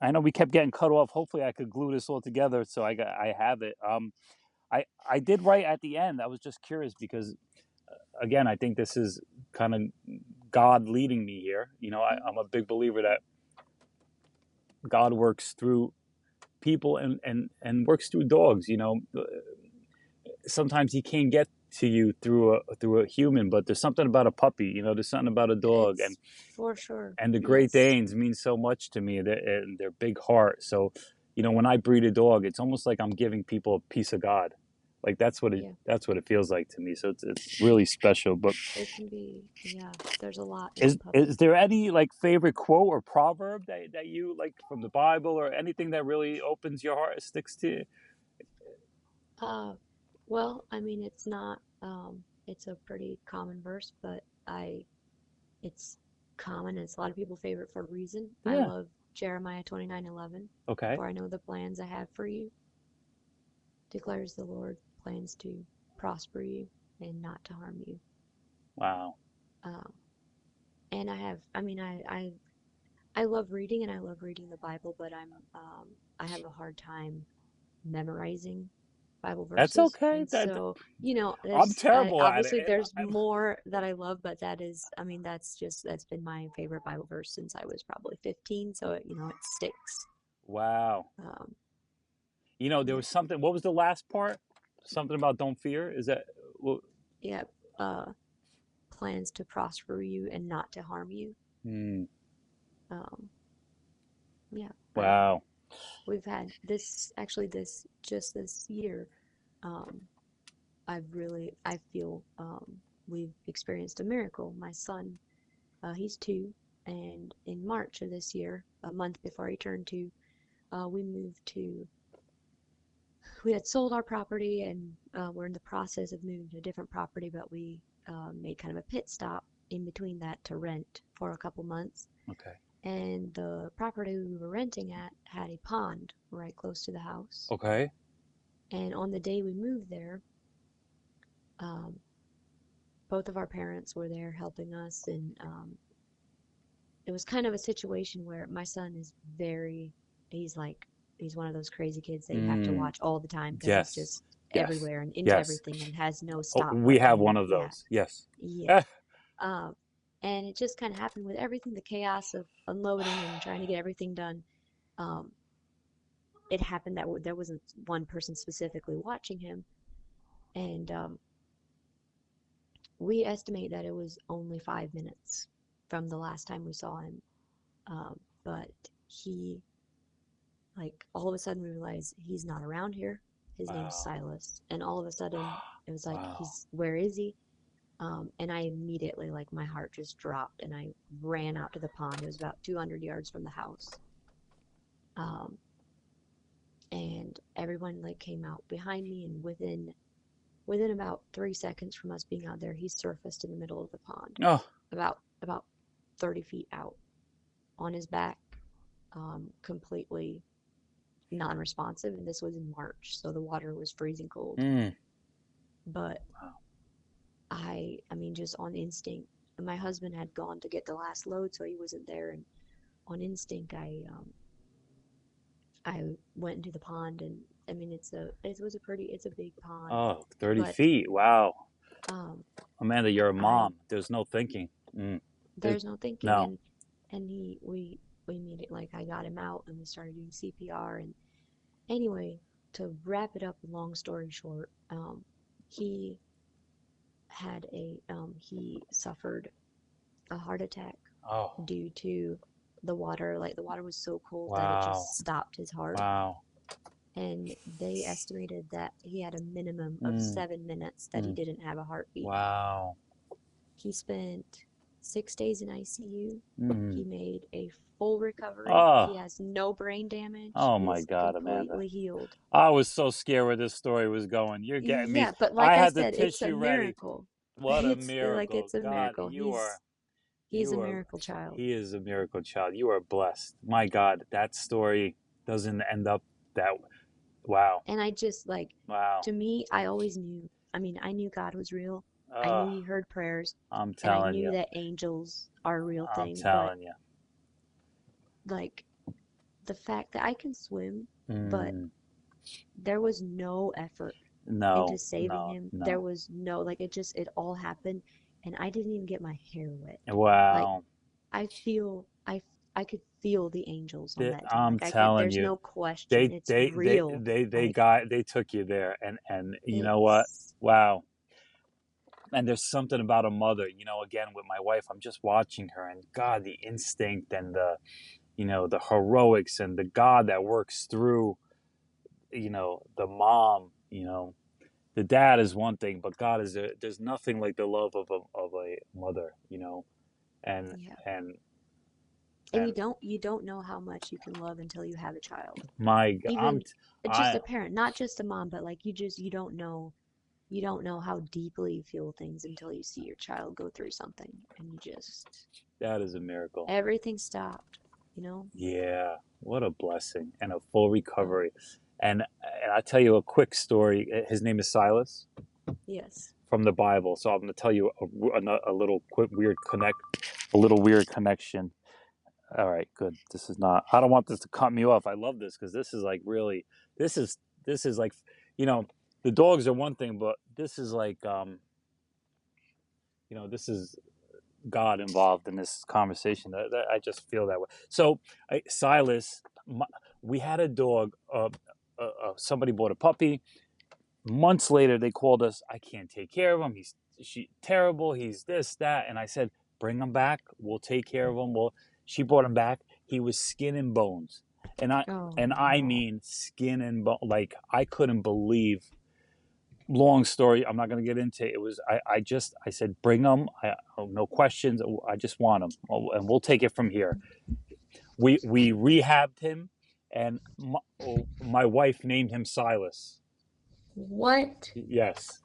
I know we kept getting cut off. Hopefully, I could glue this all together so I have it. I did write at the end. I was just curious because, again, I think this is kind of God leading me here. I'm a big believer that God works through people and works through dogs. Sometimes He can't get to you through a human, but there's something about a puppy. There's something about a dog, It's for sure. and the Great Yes. Danes mean so much to me. And their big heart. So, when I breed a dog, it's almost like I'm giving people a piece of God. Like that's what it feels like to me. So it's really special. But It can be, there's a lot in is a puppy. is there any like favorite quote or proverb that you like from the Bible or anything that really opens your heart, sticks to you? Well, I mean, it's not, it's a pretty common verse, but it's common and it's a lot of people's favorite for a reason. I Yeah. love Jeremiah 29:11. Okay. For I know the plans I have for you, declares the Lord, plans to prosper you and not to harm you. Wow. And I love reading and I love reading the Bible, but I have a hard time memorizing Bible That's verses. okay. And so, I'm terrible at obviously it. there's more that I love, but that's been my favorite Bible verse since I was probably 15. So it sticks. Wow. Um, There yeah, was something. What was the last part? Something about don't fear. Is that? Well, yeah. Plans to prosper you and not to harm you. hmm. Um, yeah. Wow. We've had this year. Um, I feel we've experienced a miracle. My son, he's 2, and in March of this year, a month before he turned 2, we moved to. We had sold our property, and we're in the process of moving to a different property, but we made kind of a pit stop in between that to rent for a couple months. Okay. And the property we were renting at had a pond right close to the house. Okay. And on the day we moved there, um, both of our parents were there helping us, and it was kind of a situation where my son is he's one of those crazy kids that you have to Mm. watch all the time because he's Yes. just Yes. everywhere and into Yes. everything and has no Oh, stop we have button. one And of those. Yes. yeah. Um, and it just kind of happened with everything, the chaos of unloading and trying to get everything done. Um, it happened that there wasn't one person specifically watching him, and we estimate that it was only 5 minutes from the last time we saw him. But he, like, all of a sudden we realized he's not around here. His name's Wow. Silas, and all of a sudden it was like, Wow. where is he? And I immediately, like, my heart just dropped, and I ran out to the pond. It was about 200 yards from the house. Um, and everyone like came out behind me, and within about 3 seconds from us being out there, he surfaced in the middle of the pond, Oh. about 30 feet out, on his back, completely non-responsive. And this was in March, so the water was freezing cold. Mm. But Wow. I mean, just on instinct, my husband had gone to get the last load, so he wasn't there. And on instinct, I went into the pond, and I mean, it's a big pond. Oh, 30 But feet. Wow. um, Amanda, you're a I mom. There's no thinking. Mm. there's no thinking, No. and we made it, like, I got him out, and we started doing CPR. And anyway, to wrap it up, long story short, he he suffered a heart attack Oh. due to the water. Like, the water was so cold that it Wow. just stopped his heart. Wow. And they estimated that he had a minimum of Mm. 7 minutes that he Mm. didn't have a heartbeat. Wow. He spent 6 days in ICU. Mm. He made a full recovery. Oh. He has no brain damage. Oh my He's God, Amanda. completely healed. I was so scared where this story was going. You're getting me. Yeah, but I like I had the said, it's a tissue ready. miracle. What a It's miracle. a God, miracle. you are, He's a you are, miracle child. he is a miracle child. You are blessed. My God, that story doesn't end up that, wow. And I just, like, Wow. to me, I always knew. I mean, I knew God was real. I knew He heard prayers, I'm and I telling knew you. that angels are a real I'm thing. But, telling you. like, the fact that I can swim, but Mm, there was no effort into no, saving no, him. There no. was no, like, it all happened, and I didn't even get my hair wet. Like, Wow. I feel, I could feel the angels on that team. I'm Like, I could, telling there's you, no question. they It's they they real. they they Like, got they took you there, and you know what? it's, Wow. And there's something about a mother, again with my wife, I'm just watching her, and God, the instinct and the heroics and the God that works through, the mom, the dad is one thing, but God is there's nothing like the love of a mother, and yeah. and And and you don't know how much you can love until you have a child. my Even just I a parent, not just a mom, but like you don't know how deeply you feel things until you see your child go through something and you just that is a miracle. everything stopped, you know? Yeah, what a blessing and a full Oh, recovery. And I tell you a quick story. His name is Silas yes. from the Bible. So I'm going to tell you a little quick a little weird connection. All right, good. This is not. I don't want this to cut me off. I love this because this is like really. This is this is like, you know, the dogs are one thing, but this is like this is God involved in this conversation. I just feel that way. So Silas, we had a dog. Somebody bought a puppy. Months later, they called us. I can't take care of him. She terrible. He's this that, and I said, bring him back. We'll take care of him. Well, she brought him back. He was skin and bones, and I Oh and I no. mean skin and bone. Like I couldn't believe. Long story. I'm not going to get into it. It was I said bring him. No questions. I just want him, and we'll take it from here. We rehabbed him, and my wife named him Silas. What? Yes.